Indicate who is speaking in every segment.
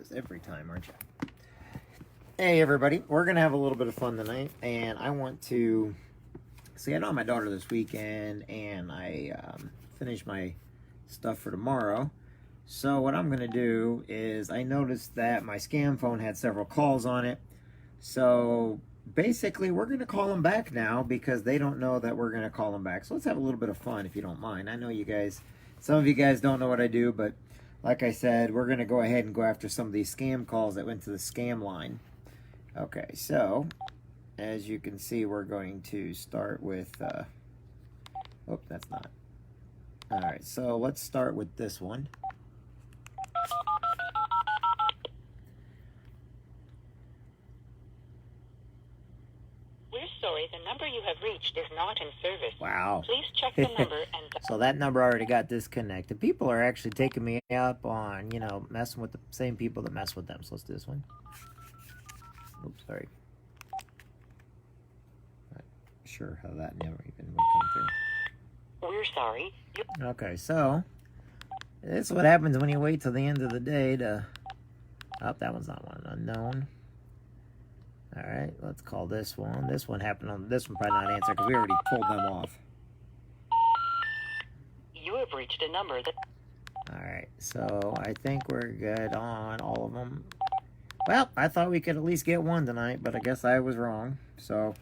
Speaker 1: this every time, aren't you? Hey, everybody. We're going to have a little bit of fun tonight, and I want to... See, I know my daughter this weekend, and I finished my stuff for tomorrow. So what I'm going to do is I noticed that my scam phone had several calls on it. So basically, we're going to call them back now because they don't know that we're going to call them back. So let's have a little bit of fun if you don't mind. I know you guys, some of you guys don't know what I do, but like I said, we're going to go ahead and go after some of these scam calls that went to the scam line. Okay, so as you can see, we're going to start with, oh, that's not. All right, so let's start with this one.
Speaker 2: We're sorry, the number you have reached is not in service.
Speaker 1: Wow.
Speaker 2: Please check the number and...
Speaker 1: So that number already got disconnected. People are actually taking me up on, you know, messing with the same people that mess with them. So let's do this one. Oops, sorry. Not sure how that never even would come through.
Speaker 2: We're sorry.
Speaker 1: Okay, so this is what happens when you wait till the end of the day to... Oh, that one's not one. Unknown. All right, let's call this one. This one happened on... This one probably not answer because we already pulled them off.
Speaker 2: You have reached a number that...
Speaker 1: All right, so I think we're good on all of them. Well, I thought we could at least get one tonight, but I guess I was wrong. So,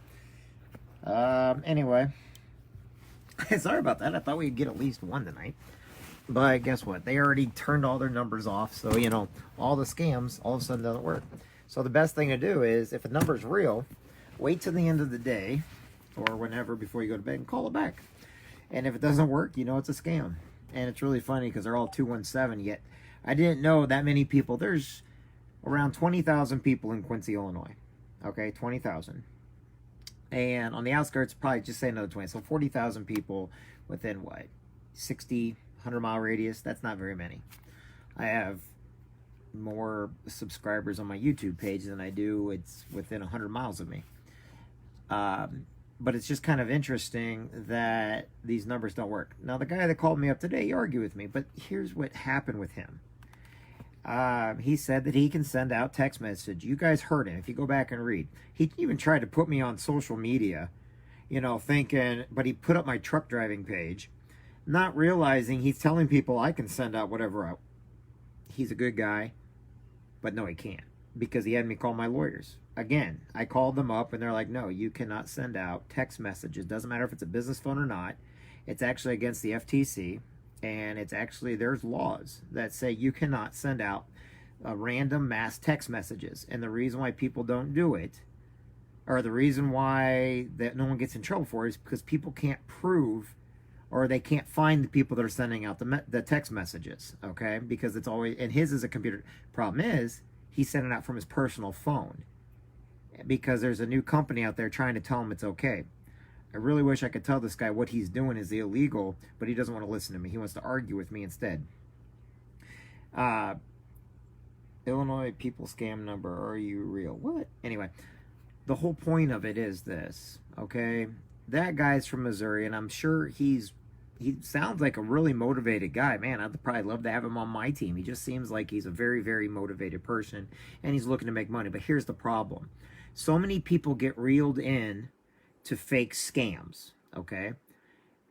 Speaker 1: anyway. Sorry about that. I thought we'd get at least one tonight. But guess what? They already turned all their numbers off. So, you know, all the scams all of a sudden doesn't work. So the best thing to do is, if a number's real, wait till the end of the day or whenever before you go to bed and call it back. And if it doesn't work, you know it's a scam. And it's really funny because they're all 217, yet I didn't know that many people. There's around 20,000 people in Quincy, Illinois. Okay, 20,000. And on the outskirts, probably just say another 20. So 40,000 people within what? 60, 100-mile radius? That's not very many. I have more subscribers on my YouTube page than I do. It's within 100 miles of me. But it's just kind of interesting that these numbers don't work. Now, the guy that called me up today, he argued with me, but here's what happened with him. He said that he can send out text message. You guys heard him. If you go back and read, he even tried to put me on social media, you know, thinking, but he put up my truck driving page, not realizing he's telling people I can send out whatever out. He's a good guy, but no, he can't, because he had me call my lawyers. Again, I called them up and they're like, no, you cannot send out text messages. Doesn't matter if it's a business phone or not. It's actually against the FTC. And it's actually, there's laws that say you cannot send out random mass text messages. And the reason why people don't do it, or the reason why that no one gets in trouble for it, is because people can't prove, or they can't find the people that are sending out the text messages, okay? Because it's always, and his is a computer. Problem is, he's sending it out from his personal phone. Because there's a new company out there trying to tell him it's okay. I really wish I could tell this guy what he's doing is illegal, but he doesn't want to listen to me. He wants to argue with me instead. Illinois people scam number. Are you real? What? Anyway, the whole point of it is this, okay? That guy's from Missouri, and I'm sure he sounds like a really motivated guy. Man, I'd probably love to have him on my team. He just seems like he's a very, very motivated person, and he's looking to make money. But here's the problem. So many people get reeled in to fake scams, okay?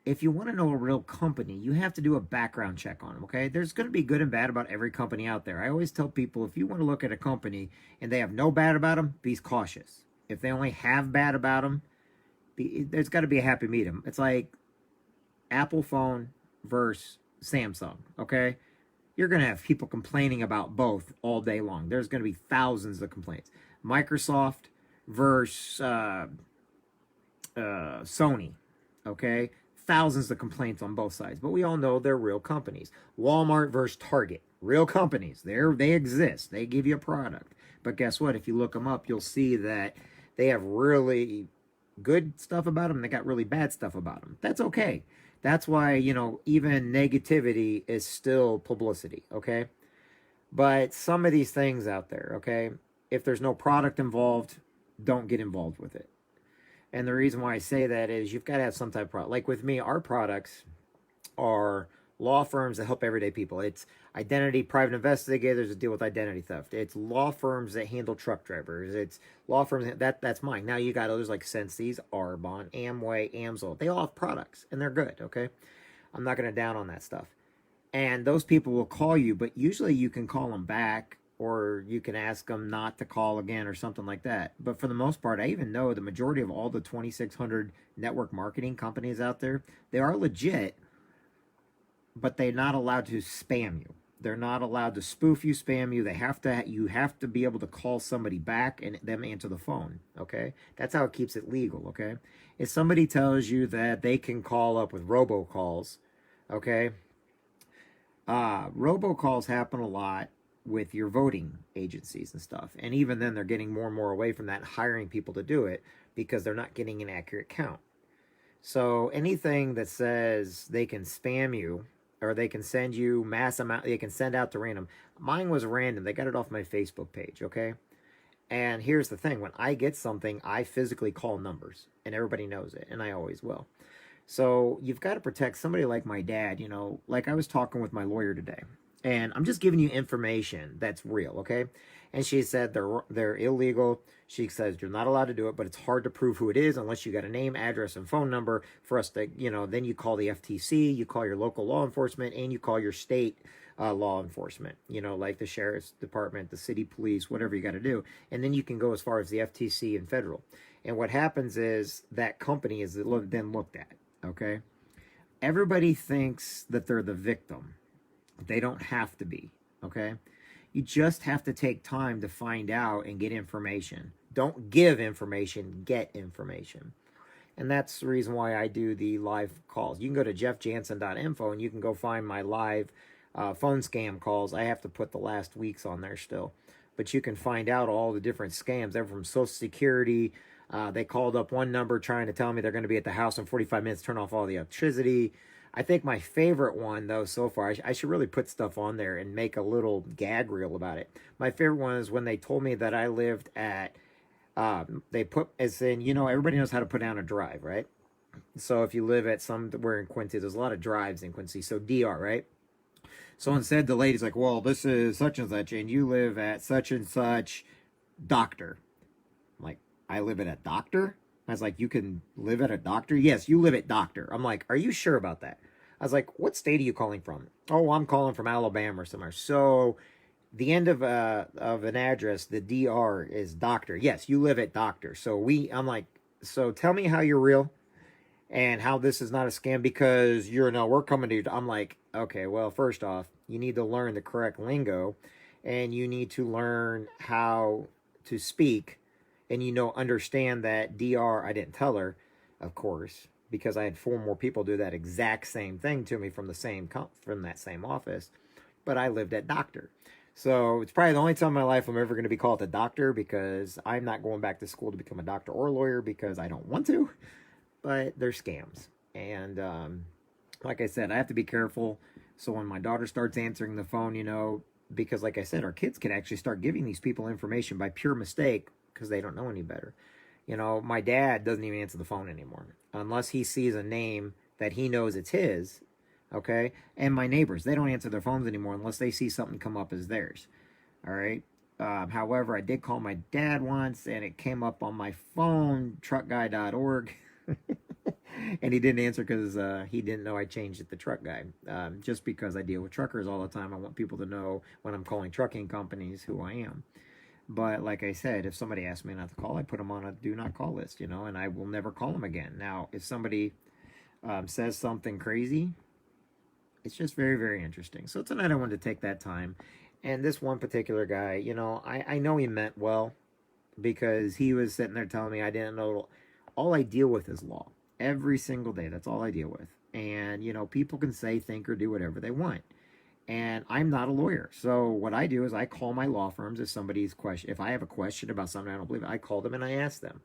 Speaker 1: If you want to know a real company, you have to do a background check on them, okay? There's going to be good and bad about every company out there. I always tell people, if you want to look at a company and they have no bad about them, be cautious. If they only have bad about them, there's got to be a happy medium. It's like Apple phone versus Samsung, okay? You're going to have people complaining about both all day long. There's going to be thousands of complaints. Microsoft versus Sony, okay? Thousands of complaints on both sides, but we all know they're real companies. Walmart versus Target, real companies. They exist. They give you a product. But guess what? If you look them up, you'll see that they have really good stuff about them. They got really bad stuff about them. That's okay. That's why, you know, even negativity is still publicity, okay? But some of these things out there, okay, if there's no product involved, don't get involved with it. And the reason why I say that is you've got to have some type of product. Like with me, our products are law firms that help everyday people. It's identity private investigators that deal with identity theft. It's law firms that handle truck drivers. It's law firms that's mine. Now you got others like Sensi's, Arbonne, Amway, Amsoil. They all have products and they're good. Okay, I'm not going to down on that stuff. And those people will call you, but usually you can call them back or you can ask them not to call again or something like that. But for the most part, I even know the majority of all the 2,600 network marketing companies out there, they are legit, but they're not allowed to spam you. They're not allowed to spoof you, spam you. You have to be able to call somebody back and them answer the phone. Okay, that's how it keeps it legal. Okay, if somebody tells you that they can call up with robocalls, okay, robocalls happen a lot with your voting agencies and stuff, and even then they're getting more and more away from that, hiring people to do it because they're not getting an accurate count. So anything that says they can spam you or they can send you mass amount, they can send out to random. Mine was random. They got it off my Facebook page, okay? And here's the thing. When I get something, I physically call numbers, and everybody knows it, and I always will. So you've got to protect somebody like my dad, you know, like I was talking with my lawyer today, and I'm just giving you information that's real, okay? And she said they're illegal. She says you're not allowed to do it, but it's hard to prove who it is unless you got a name, address, and phone number for us to, you know, then you call the FTC, you call your local law enforcement, and you call your state law enforcement, you know, like the sheriff's department, the city police, whatever you got to do. And then you can go as far as the FTC and federal. And what happens is that company is then looked at, okay? Everybody thinks that they're the victim. They don't have to be, okay? You just have to take time to find out and get information. Don't give information, get information. And that's the reason why I do the live calls. You can go to jeffjansen.info and you can go find my live phone scam calls. I have to put the last weeks on there still. But you can find out all the different scams. They're from Social Security. They called up one number trying to tell me they're going to be at the house in 45 minutes, turn off all the electricity. I think my favorite one, though, so far, I should really put stuff on there and make a little gag reel about it. My favorite one is when they told me that I lived at, they put, as in, you know, everybody knows how to put down a drive, right? So if you live at somewhere in Quincy, there's a lot of drives in Quincy, so DR, right? So instead, the lady's like, well, this is such and such, and you live at such and such doctor. I'm like, I live at a doctor? I was like, you can live at a doctor? Yes, you live at doctor. I'm like, are you sure about that? I was like, what state are you calling from? Oh, I'm calling from Alabama or somewhere. So the end of an address, the DR is doctor. Yes, you live at doctor. So I'm like, so tell me how you're real and how this is not a scam because we're coming to you. I'm like, okay, well, first off, you need to learn the correct lingo and you need to learn how to speak and, understand that DR, I didn't tell her, of course, because I had 4 more people do that exact same thing to me from that same office, but I lived at doctor. So it's probably the only time in my life I'm ever going to be called a doctor because I'm not going back to school to become a doctor or a lawyer because I don't want to, but they're scams. And like I said, I have to be careful. So when my daughter starts answering the phone, because like I said, our kids can actually start giving these people information by pure mistake because they don't know any better. My dad doesn't even answer the phone anymore unless he sees a name that he knows it's his, okay? And my neighbors, they don't answer their phones anymore unless they see something come up as theirs, all right? However, I did call my dad once, and it came up on my phone, truckguy.org, and he didn't answer because he didn't know I changed it to Truck Guy. Just because I deal with truckers all the time, I want people to know when I'm calling trucking companies who I am. But like I said, if somebody asks me not to call, I put them on a do not call list, and I will never call them again. Now, if somebody says something crazy, it's just very, very interesting. So tonight I wanted to take that time. And this one particular guy, I know he meant well because he was sitting there telling me I didn't know. All I deal with is law. Every single day, that's all I deal with. And, people can say, think, or do whatever they want. And I'm not a lawyer. So what I do is I call my law firms if I have a question about something I don't believe, I call them and I ask them.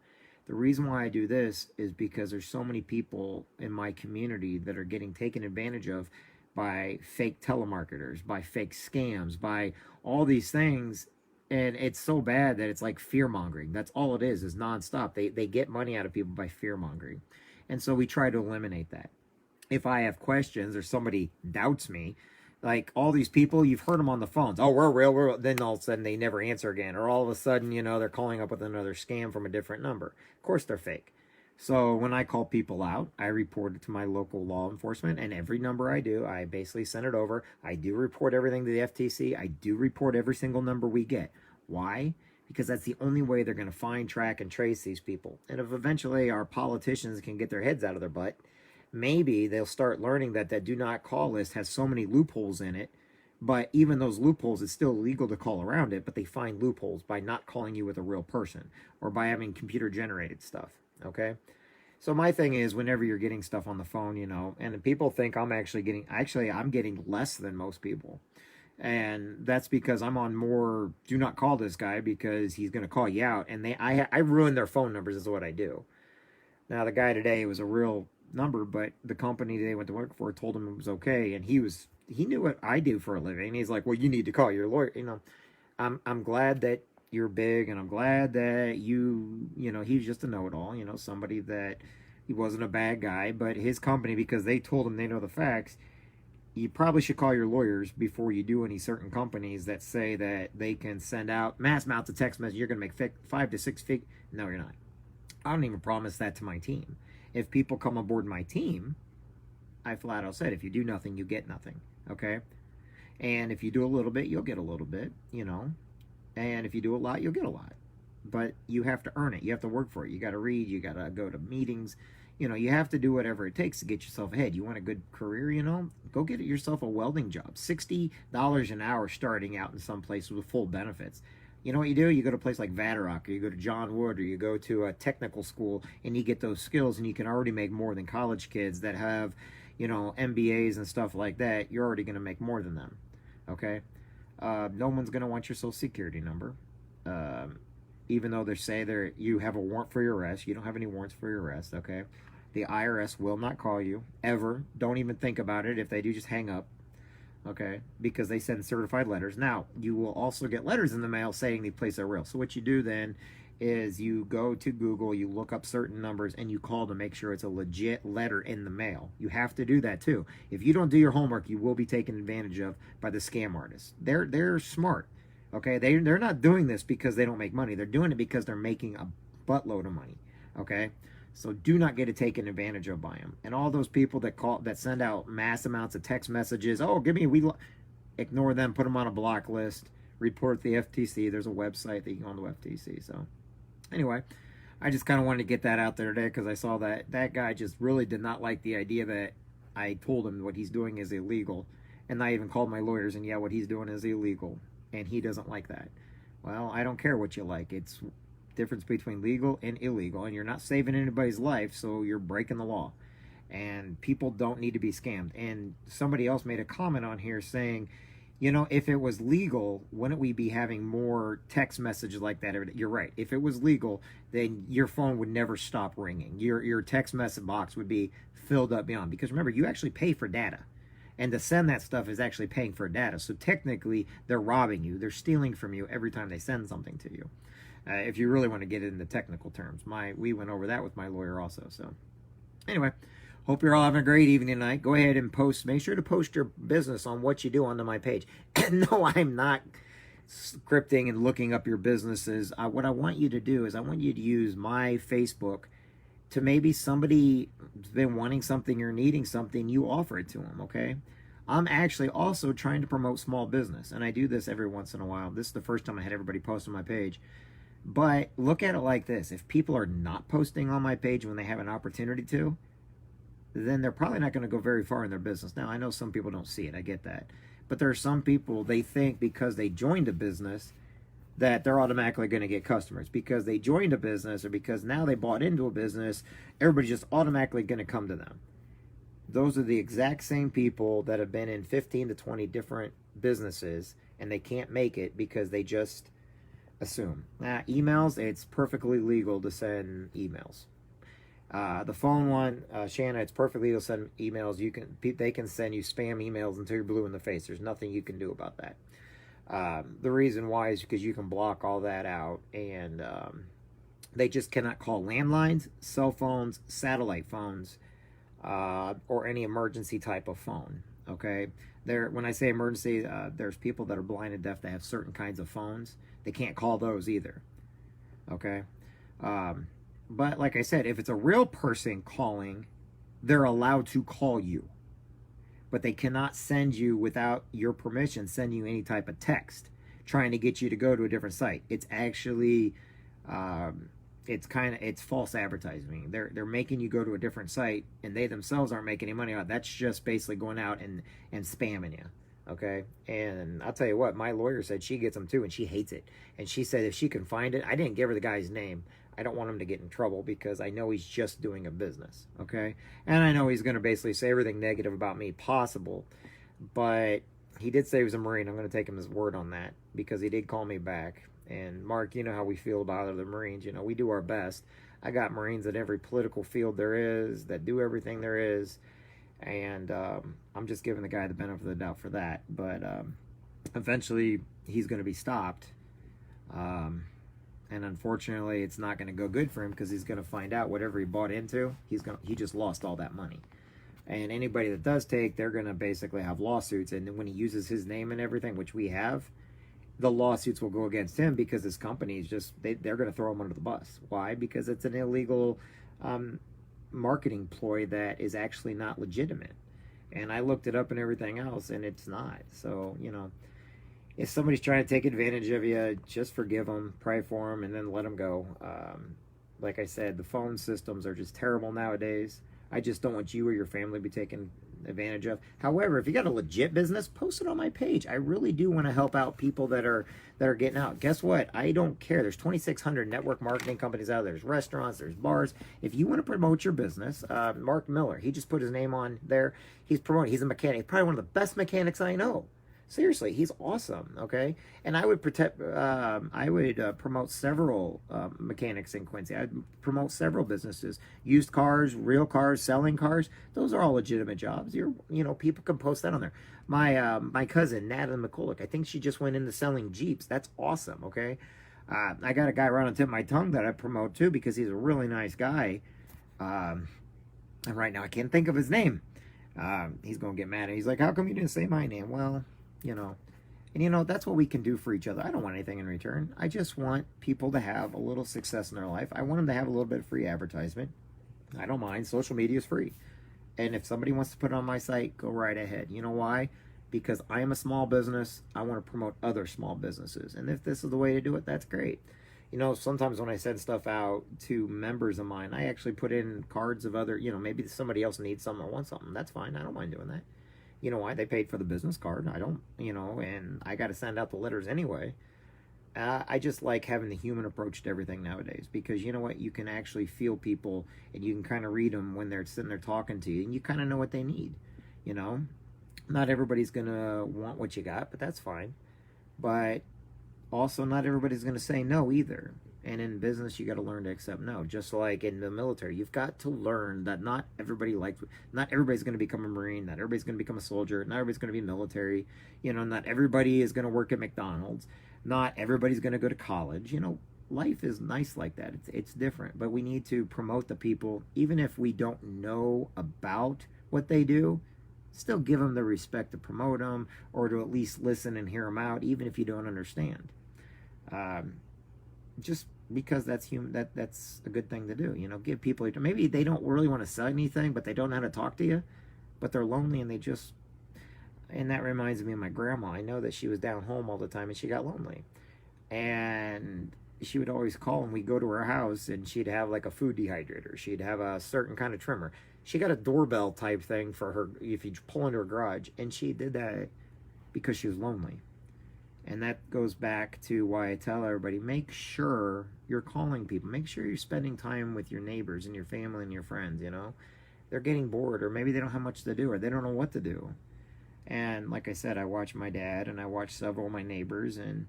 Speaker 1: The reason why I do this is because there's so many people in my community that are getting taken advantage of by fake telemarketers, by fake scams, by all these things. And it's so bad that it's like fear mongering. That's all it is nonstop. They get money out of people by fear mongering. And so we try to eliminate that. if I have questions or somebody doubts me, like all these people, you've heard them on the phones. Oh, we're real, we're real. Then all of a sudden they never answer again. Or all of a sudden, they're calling up with another scam from a different number. Of course they're fake. So when I call people out, I report it to my local law enforcement, and every number I do, I basically send it over. I do report everything to the FTC. I do report every single number we get. Why? Because that's the only way they're going to find, track, and trace these people. And if eventually our politicians can get their heads out of their butt, maybe they'll start learning that that do not call list has so many loopholes in it. But even those loopholes, it's still illegal to call around it, but they find loopholes by not calling you with a real person or by having computer generated stuff. Okay. So my thing is, whenever you're getting stuff on the phone, and people think I'm I'm getting less than most people. And that's because I'm on more do not call this guy because he's going to call you out. And I ruin their phone numbers is what I do. Now, the guy today was a real number, but the company they went to work for told him it was okay. And he knew what I do for a living. He's like, well, you need to call your lawyer. I'm glad that you're big, and I'm glad that he's just a know-it-all, somebody that he wasn't a bad guy, but his company, because they told him they know the facts, you probably should call your lawyers before you do any certain companies that say that they can send out mass amounts of text messages. You're going to make 5 to 6 figures. No, you're not. I don't even promise that to my team. If people come aboard my team, I flat out said, if you do nothing, you get nothing. Okay? And if you do a little bit, you'll get a little bit, And if you do a lot, you'll get a lot. But you have to earn it. You have to work for it. You got to read. You got to go to meetings. You have to do whatever it takes to get yourself ahead. You want a good career, go get yourself a welding job. $60 an hour starting out in some place with full benefits. You know what you do? You go to a place like Vatterrock, or you go to John Wood, or you go to a technical school, and you get those skills, and you can already make more than college kids that have, MBAs and stuff like that. You're already going to make more than them. Okay? No one's going to want your social security number. Even though they say you have a warrant for your arrest. You don't have any warrants for your arrest, okay? The IRS will not call you, ever. Don't even think about it. If they do, just hang up, okay? Because they send certified letters. Now, you will also get letters in the mail saying the place are real. So what you do then is you go to Google, you look up certain numbers, and you call to make sure it's a legit letter in the mail. You have to do that too. If you don't do your homework, you will be taken advantage of by the scam artists. They're smart. Okay, they're not doing this because they don't make money. They're doing it because they're making a buttload of money. Okay, so do not get it taken advantage of by them. And all those people that send out mass amounts of text messages. Oh, ignore them. Put them on a block list. Report the FTC. There's a website that you can go on the FTC. So anyway, I just kind of wanted to get that out there today because I saw that guy just really did not like the idea that I told him what he's doing is illegal, and I even called my lawyers and what he's doing is illegal. And he doesn't like that. Well, I don't care what you like. It's difference between legal and illegal, and you're not saving anybody's life, so you're breaking the law. And people don't need to be scammed. And somebody else made a comment on here saying, if it was legal, wouldn't we be having more text messages like that? You're right. If it was legal, then your phone would never stop ringing. Your text message box would be filled up beyond. Because remember, you actually pay for data. And to send that stuff is actually paying for data. So technically, they're robbing you. They're stealing from you every time they send something to you. If you really want to get into technical terms. We went over that with my lawyer also. So anyway, hope you're all having a great evening tonight. Go ahead and post. Make sure to post your business on what you do onto my page. No, I'm not scripting and looking up your businesses. What I want you to do is I want you to use my Facebook to maybe somebody's been wanting something or needing something, you offer it to them, okay? I'm actually also trying to promote small business, and I do this every once in a while. This is the first time I had everybody post on my page. But look at it like this. If people are not posting on my page when they have an opportunity to, then they're probably not going to go very far in their business. Now, I know some people don't see it. I get that. But there are some people, they think because they joined a business that they're automatically going to get customers because they joined a business or because now they bought into a business, everybody's just automatically going to come to them. Those are the exact same people that have been in 15 to 20 different businesses and they can't make it because they just assume. Now, emails, it's perfectly legal to send emails. The phone one, Shanna, it's perfectly legal to send emails. They can send you spam emails until you're blue in the face. There's nothing you can do about that. The reason why is because you can block all that out, and they just cannot call landlines, cell phones, satellite phones, or any emergency type of phone. Okay, when I say emergency, there's people that are blind and deaf that have certain kinds of phones. They can't call those either. Okay, but like I said, if it's a real person calling, they're allowed to call you, but they cannot send you without your permission. Send you any type of text trying to get you to go to a different site. It's actually it's false advertising. They're making you go to a different site, and they themselves aren't making any money on it. That's just basically going out and spamming you. Okay, and I'll tell you what, my lawyer said she gets them too, and she hates it. And she said if she can find it, I didn't give her the guy's name. I don't want him to get in trouble because I know he's just doing a business. Okay, and I know he's going to basically say everything negative about me possible, but he did say he was a Marine. I'm going to take him his word on that because he did call me back. And Mark, you know how we feel about other Marines. You know, we do our best. I got Marines in every political field there is that do everything there is. And I'm just giving the guy the benefit of the doubt for that. But eventually he's going to be stopped. And unfortunately, it's not going to go good for him because he's going to find out whatever he bought into, he just lost all that money. And anybody that does take, they're going to basically have lawsuits. And when he uses his name and everything, which we have, the lawsuits will go against him because his company is just, they're going to throw him under the bus. Why? Because it's an illegal marketing ploy that is actually not legitimate. And I looked it up and everything else, and it's not. So, you know, if somebody's trying to take advantage of you, just forgive them, pray for them, and then let them go. Like I said, the phone systems are just terrible nowadays. I just don't want you or your family to be taken advantage of. However, if you got a legit business, post it on my page. I really do want to help out people that are getting out. Guess what? I don't care. There's 2,600 network marketing companies out there. There's restaurants, there's bars. If you want to promote your business, Mark Miller, he just put his name on there. He's promoting. He's a mechanic. He's probably one of the best mechanics I know. Seriously, he's awesome. Okay, and I would promote several mechanics in Quincy. I'd promote several businesses: used cars, real cars, selling cars. Those are all legitimate jobs. People can post that on there. My cousin Natalie McCulloch, I think she just went into selling Jeeps. That's awesome. Okay, I got a guy right on the tip of my tongue that I promote too because he's a really nice guy. And right now I can't think of his name. He's gonna get mad. He's like, "How come you didn't say my name?" Well, that's what we can do for each other. I don't want anything in return. I just want people to have a little success in their life. I want them to have a little bit of free advertisement. I don't mind. Social media is free. And if somebody wants to put it on my site, go right ahead. You know why? Because I am a small business. I want to promote other small businesses. And if this is the way to do it, that's great. Sometimes when I send stuff out to members of mine, I actually put in cards of other, maybe somebody else needs something or wants something. That's fine. I don't mind doing that. You know why? They paid for the business card. I don't, and I got to send out the letters anyway. I just like having the human approach to everything nowadays because you know what? You can actually feel people and you can kind of read them when they're sitting there talking to you and you kind of know what they need. Not everybody's going to want what you got, but that's fine. But also not everybody's going to say no either. And in business, you got to learn to accept no. Just like in the military, you've got to learn that not everybody's going to become a Marine. Not everybody's going to become a soldier. Not everybody's going to be military. Not everybody is going to work at McDonald's. Not everybody's going to go to college. Life is nice like that. It's different. But we need to promote the people, even if we don't know about what they do. Still give them the respect to promote them or to at least listen and hear them out, even if you don't understand. Just because that's human, that's a good thing to do. Give people, maybe they don't really want to sell anything, but they don't know how to talk to you, but they're lonely and that reminds me of my grandma. I know that she was down home all the time and she got lonely, and she would always call and we'd go to her house and she'd have like a food dehydrator. She'd have a certain kind of trimmer. She got a doorbell type thing for her if you pull into her garage, and she did that because she was lonely. And that goes back to why I tell everybody, make sure you're calling people. Make sure you're spending time with your neighbors and your family and your friends, They're getting bored, or maybe they don't have much to do, or they don't know what to do. And like I said, I watch my dad and I watch several of my neighbors, and,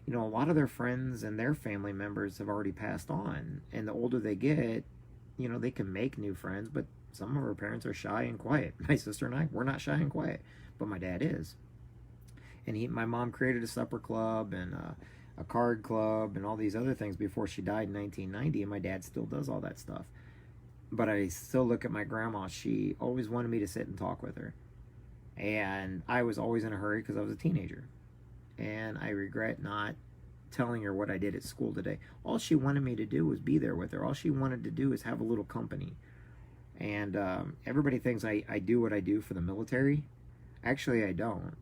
Speaker 1: a lot of their friends and their family members have already passed on. And the older they get, they can make new friends, but some of our parents are shy and quiet. My sister and I, we're not shy and quiet, but my dad is. And my mom created a supper club and a card club and all these other things before she died in 1990, and my dad still does all that stuff. but I still look at my grandma. She always wanted me to sit and talk with her. And I was always in a hurry because I was a teenager. And I regret not telling her what I did at school today. All she wanted me to do was be there with her. All she wanted to do is have a little company. And everybody thinks I do what I do for the military. Actually, I don't.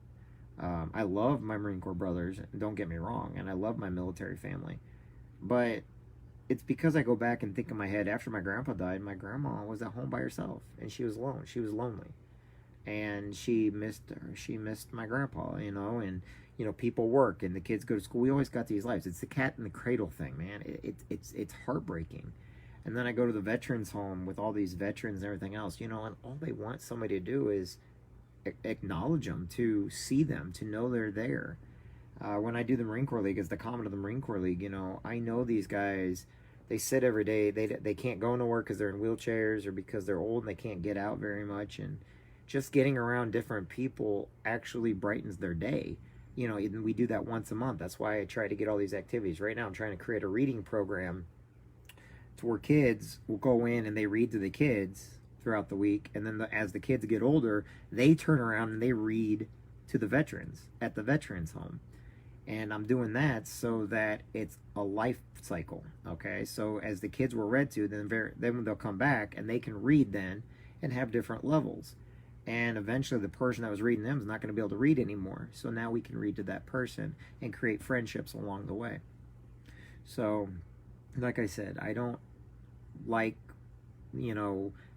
Speaker 1: I love my Marine Corps brothers, don't get me wrong, and I love my military family. But it's because I go back and think in my head, after my grandpa died, my grandma was at home by herself, and she was alone. She was lonely. And she missed her. She missed my grandpa, and people work and the kids go to school. We always got these lives. It's the cat in the cradle thing, man. It's heartbreaking. And then I go to the veterans home with all these veterans and everything else, and all they want somebody to do is acknowledge them, to see them, to know they're there. When I do the Marine Corps League, as the comment of the Marine Corps League, I know these guys. They sit every day. They can't go nowhere because they're in wheelchairs or because they're old and they can't get out very much. And just getting around different people actually brightens their day. We do that once a month. That's why I try to get all these activities. Right now, I'm trying to create a reading program to where kids will go in and they read to the kids throughout the week. And then as the kids get older, they turn around and they read to the veterans at the veterans home. And I'm doing that so that it's a life cycle, okay? So as the kids were read to, then they'll come back and they can read then and have different levels. And eventually the person that was reading them is not going to be able to read anymore. So now we can read to that person and create friendships along the way. So, like I said, I don't like,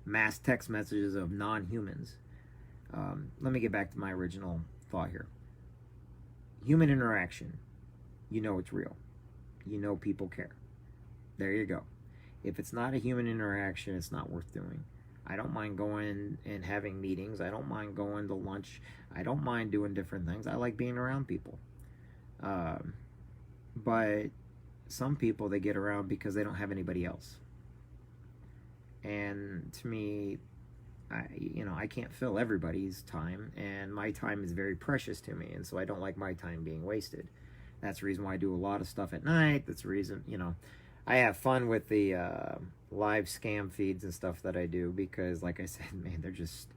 Speaker 1: mass text messages of non-humans. Let me get back to my original thought here. Human interaction, it's real. People care. There you go. If it's not a human interaction, it's not worth doing. I don't mind going and having meetings. I don't mind going to lunch. I don't mind doing different things. I like being around people. But some people, they get around because they don't have anybody else. And to me, I can't fill everybody's time, and my time is very precious to me, and so I don't like my time being wasted. That's the reason why I do a lot of stuff at night. That's the reason, I have fun with the live scam feeds and stuff that I do because, like I said, man, they're just,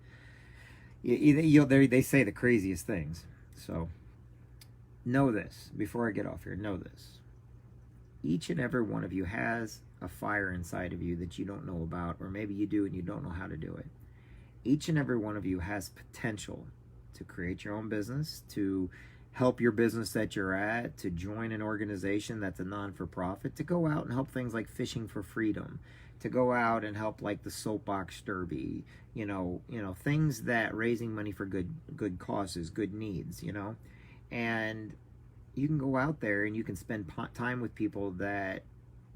Speaker 1: they say the craziest things. So know this, before I get off here, know this. Each and every one of you has a fire inside of you that you don't know about, or maybe you do and you don't know how to do it. Each and every one of you has potential to create your own business, to help your business that you're at, to join an organization that's a non-for-profit, to go out and help things like Fishing for Freedom, to go out and help like the Soapbox Derby, things that raising money for good causes, good needs, and you can go out there and you can spend time with people that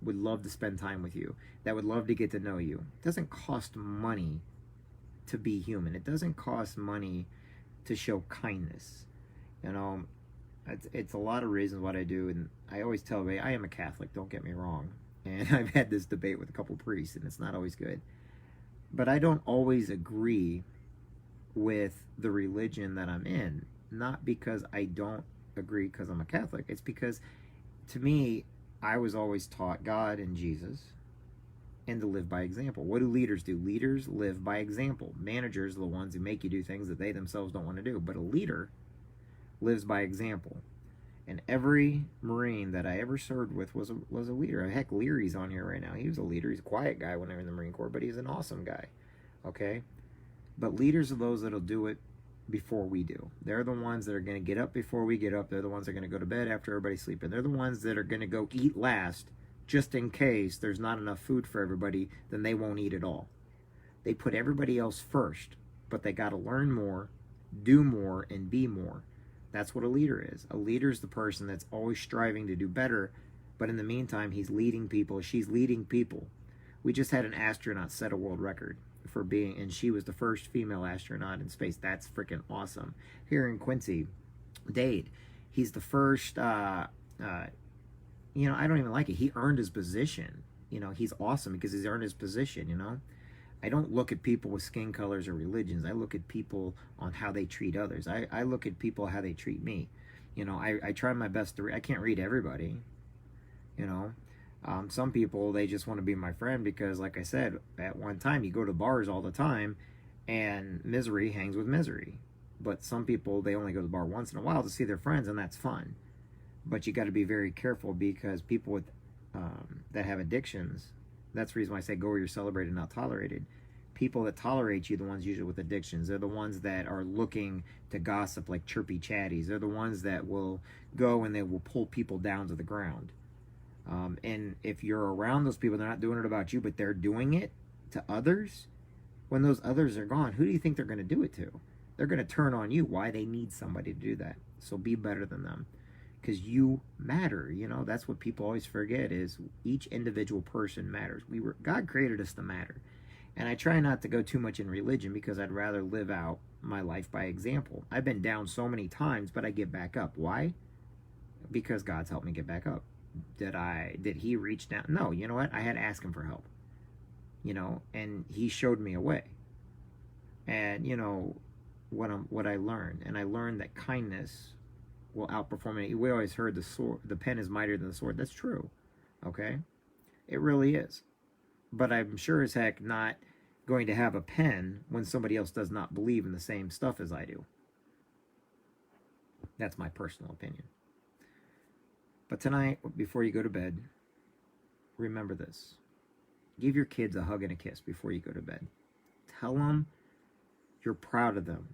Speaker 1: would love to spend time with you, that would love to get to know you. It doesn't cost money to be human. It doesn't cost money to show kindness. It's a lot of reasons what I do, and I always tell everybody I am a Catholic, don't get me wrong, and I've had this debate with a couple priests and it's not always good, but I don't always agree with the religion that I'm in, not because I don't agree because I'm a Catholic. It's because, to me, I was always taught God and Jesus, and to live by example. What do leaders do? Leaders live by example. Managers are the ones who make you do things that they themselves don't want to do. But a leader lives by example. And every Marine that I ever served with was a leader. Heck, Leary's on here right now. He was a leader. He's a quiet guy when I was in the Marine Corps, but he's an awesome guy. Okay? But leaders are those that'll do it before we do. They're the ones that are going to get up before we get up. They're the ones that are going to go to bed after everybody's sleeping. They're the ones that are going to go eat last, just in case there's not enough food for everybody, then they won't eat at all. They put everybody else first, but they got to learn more, do more, and be more. That's what a leader is. A leader is the person that's always striving to do better, but in the meantime, he's leading people. She's leading people. We just had an astronaut set a world record for being, and she was the first female astronaut in space. That's freaking awesome. Here in Quincy, Dade, he's the first, I don't even like it. He earned his position. He's awesome because he's earned his position, I don't look at people with skin colors or religions. I look at people on how they treat others. I look at people how they treat me. I try my best to I can't read everybody, Some people, they just want to be my friend because, like I said, at one time you go to bars all the time and misery hangs with misery. But some people, they only go to the bar once in a while to see their friends, and that's fun. But you got to be very careful because people with that have addictions, that's the reason why I say go where you're celebrated, not tolerated. People that tolerate you, the ones usually with addictions, they're the ones that are looking to gossip like chirpy chatties. They're the ones that will go and they will pull people down to the ground. And if you're around those people, they're not doing it about you, but they're doing it to others. When those others are gone, who do you think they're going to do it to? They're going to turn on you. Why? They need somebody to do that. So be better than them, because you matter. That's what people always forget, is each individual person matters. God created us to matter. And I try not to go too much in religion because I'd rather live out my life by example. I've been down so many times, but I get back up. Why? Because God's helped me get back up. Did he reach down? No, you know what? I had to ask him for help. And he showed me a way. And what I learned, and I learned that kindness will outperform it. We always heard the pen is mightier than the sword. That's true. Okay? It really is. But I'm sure as heck not going to have a pen when somebody else does not believe in the same stuff as I do. That's my personal opinion. But tonight, before you go to bed, remember this. Give your kids a hug and a kiss before you go to bed. Tell them you're proud of them.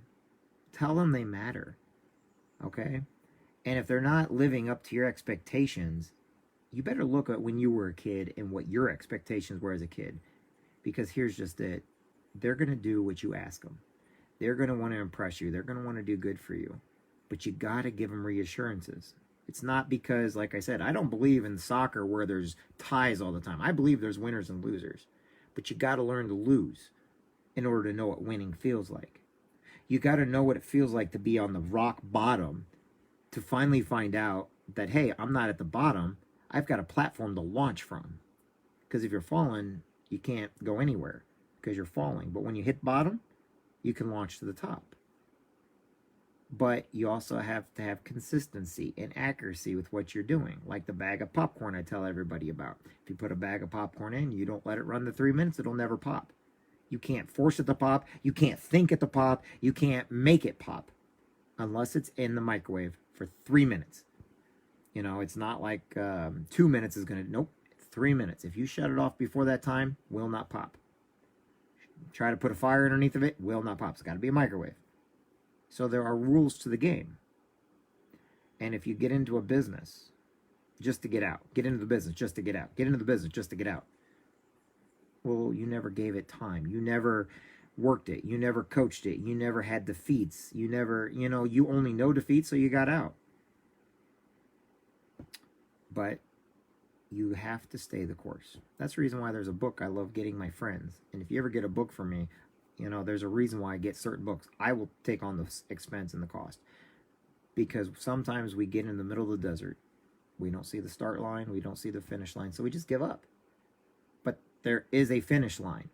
Speaker 1: Tell them they matter. Okay? And if they're not living up to your expectations, you better look at when you were a kid and what your expectations were as a kid. Because here's just it. They're going to do what you ask them. They're going to want to impress you. They're going to want to do good for you. But you got to give them reassurances. It's not because, like I said, I don't believe in soccer where there's ties all the time. I believe there's winners and losers. But you got to learn to lose in order to know what winning feels like. You got to know what it feels like to be on the rock bottom, to finally find out that, hey, I'm not at the bottom. I've got a platform to launch from. Because if you're falling, you can't go anywhere because you're falling. But when you hit bottom, you can launch to the top. But you also have to have consistency and accuracy with what you're doing. Like the bag of popcorn I tell everybody about. If you put a bag of popcorn in, you don't let it run the 3 minutes, it'll never pop. You can't force it to pop. You can't think it to pop. You can't make it pop unless it's in the microwave for 3 minutes. It's not like 2 minutes is going to... Nope, 3 minutes. If you shut it off before that time, will not pop. Try to put a fire underneath of it, will not pop. It's got to be a microwave. So there are rules to the game. And if you get into a business just to get out, get into the business just to get out, get into the business just to get out, well, you never gave it time. You never worked it. You never coached it. You never had defeats. You never, you only know defeats, so you got out. But you have to stay the course. That's the reason why there's a book I love getting my friends. And if you ever get a book from me, there's a reason why I get certain books. I will take on the expense and the cost. Because sometimes we get in the middle of the desert. We don't see the start line. We don't see the finish line. So we just give up. But there is a finish line.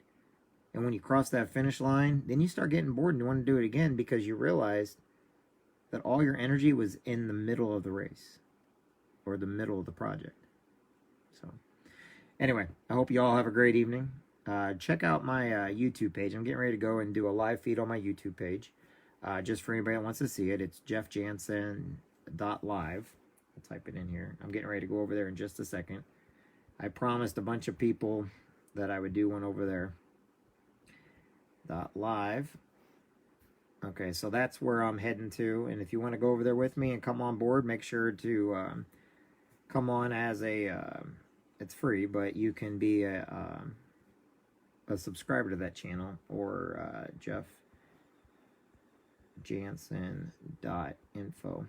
Speaker 1: And when you cross that finish line, then you start getting bored and you want to do it again because you realize that all your energy was in the middle of the race. Or the middle of the project. So, anyway, I hope you all have a great evening. Check out my YouTube page. I'm getting ready to go and do a live feed on my YouTube page. Just for anybody that wants to see it, it's jeffjansen.live. I'll type it in here. I'm getting ready to go over there in just a second. I promised a bunch of people that I would do one over there. .live. Okay, so that's where I'm heading to. And if you want to go over there with me and come on board, make sure to come on as a... it's free, but you can be a subscriber to that channel, or jeffjansen.info.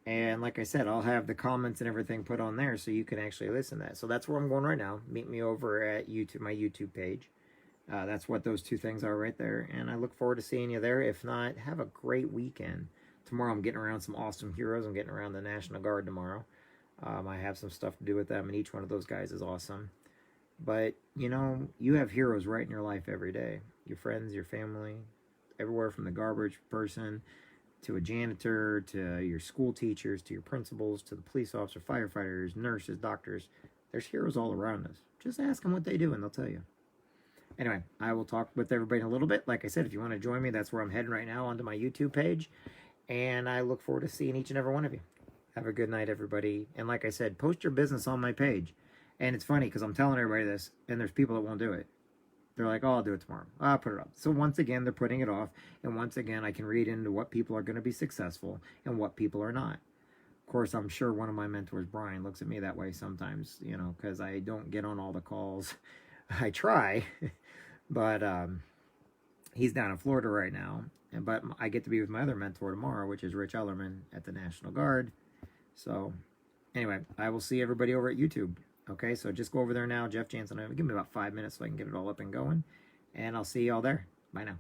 Speaker 1: And like I said, I'll have the comments and everything put on there so you can actually listen to that. So that's where I'm going right now. Meet me over at YouTube, my YouTube page. That's what those two things are right there. And I look forward to seeing you there. If not, have a great weekend. Tomorrow I'm getting around some awesome heroes. I'm getting around the National Guard tomorrow. I have some stuff to do with them, and each one of those guys is awesome. But, you have heroes right in your life every day. Your friends, your family, everywhere from the garbage person to a janitor, to your school teachers, to your principals, to the police officer, firefighters, nurses, doctors. There's heroes all around us. Just ask them what they do and they'll tell you. Anyway, I will talk with everybody in a little bit. Like I said, if you want to join me, that's where I'm heading right now, onto my YouTube page. And I look forward to seeing each and every one of you. Have a good night, everybody. And like I said, post your business on my page. And it's funny because I'm telling everybody this, and there's people that won't do it. They're like, oh, I'll do it tomorrow. I'll put it up. So once again, they're putting it off. And once again, I can read into what people are going to be successful and what people are not. Of course, I'm sure one of my mentors, Brian, looks at me that way sometimes, you know, because I don't get on all the calls. I try, but he's down in Florida right now. But I get to be with my other mentor tomorrow, which is Rich Ellerman at the National Guard. So anyway, I will see everybody over at YouTube. Okay, so just go over there now, Jeff Jansen. Give me about 5 minutes so I can get it all up and going. And I'll see you all there. Bye now.